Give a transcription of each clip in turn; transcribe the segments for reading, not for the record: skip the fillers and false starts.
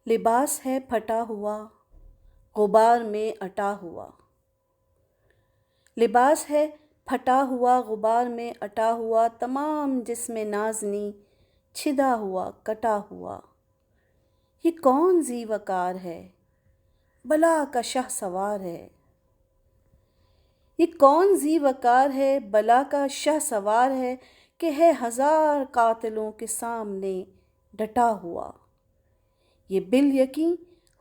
لباس ہے پھٹا ہوا غبار میں اٹا ہوا، لباس ہے پھٹا ہوا غبار میں اٹا ہوا، تمام جسم نازنی چھدا ہوا کٹا ہوا۔ یہ کون ذی وقار ہے، بلا کا شہ سوار ہے۔ یہ کون ذی وقار ہے، بلا کا شہ سوار ہے، کہ ہے ہزار قاتلوں کے سامنے ڈٹا ہوا۔ یہ بالیقین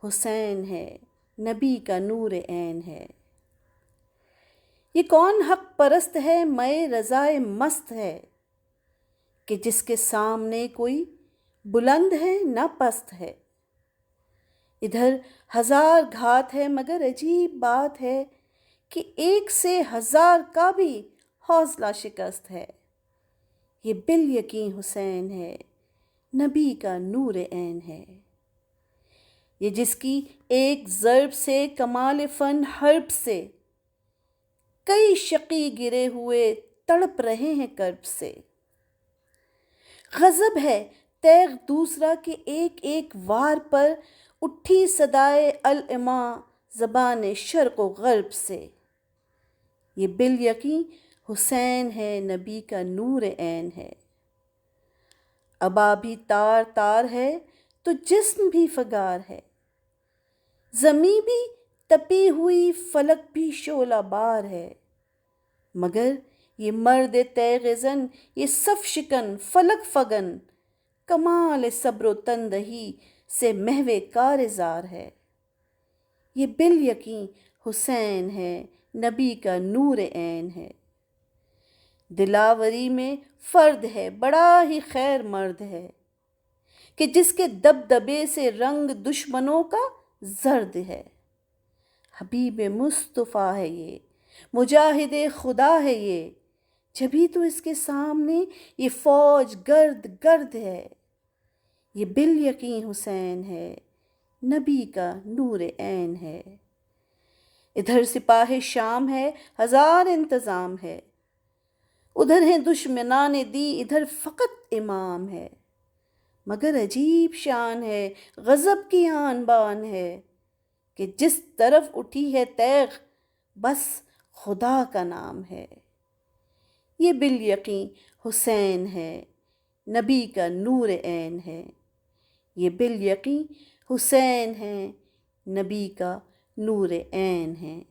حسین ہے، نبی کا نور عین ہے۔ یہ کون حق پرست ہے، مئے رضائے مست ہے، کہ جس کے سامنے کوئی بلند ہے نہ پست ہے۔ ادھر ہزار گھات ہے مگر عجیب بات ہے، کہ ایک سے ہزار کا بھی حوصلہ شکست ہے۔ یہ بالیقین حسین ہے، نبی کا نور عین ہے۔ یہ جس کی ایک ضرب سے کمال فن حرب سے، کئی شقی گرے ہوئے تڑپ رہے ہیں کرب سے۔ غضب ہے تیغ دوسرا کہ ایک ایک وار پر اٹھی صدائے العما زبان شرق و غرب سے۔ یہ بالیقین حسین ہے، نبی کا نور عین ہے۔ ابا بھی تار تار ہے تو جسم بھی فگار ہے، زمیں بھی تپی ہوئی فلک بھی شعلہ بار ہے، مگر یہ مرد تیغ زن، یہ صف شکن فلک فگن، کمال صبر و تندہی سے محو کارزار ہے۔ یہ بالیقین حسین ہے، نبی کا نور عین ہے۔ دلاوری میں فرد ہے، بڑا ہی خیر مرد ہے، کہ جس کے دبدبے سے رنگ دشمنوں کا زرد ہے۔ حبیب مصطفیٰ ہے یہ، مجاہد خدا ہے یہ، جبھی تو اس کے سامنے یہ فوج گرد گرد ہے۔ یہ بالیقین حسین ہے، نبی کا نور عین ہے۔ ادھر سپاہ شام ہے، ہزار انتظام ہے، ادھر ہیں دشمنان دی، ادھر فقط امام ہے، مگر عجیب شان ہے، غضب کی آن بان ہے، کہ جس طرف اٹھی ہے تیغ بس خدا کا نام ہے۔ یہ بالیقین حسین ہے، نبی کا نور عین ہے۔ یہ بالیقین حسین ہے، نبی کا نور عین ہے۔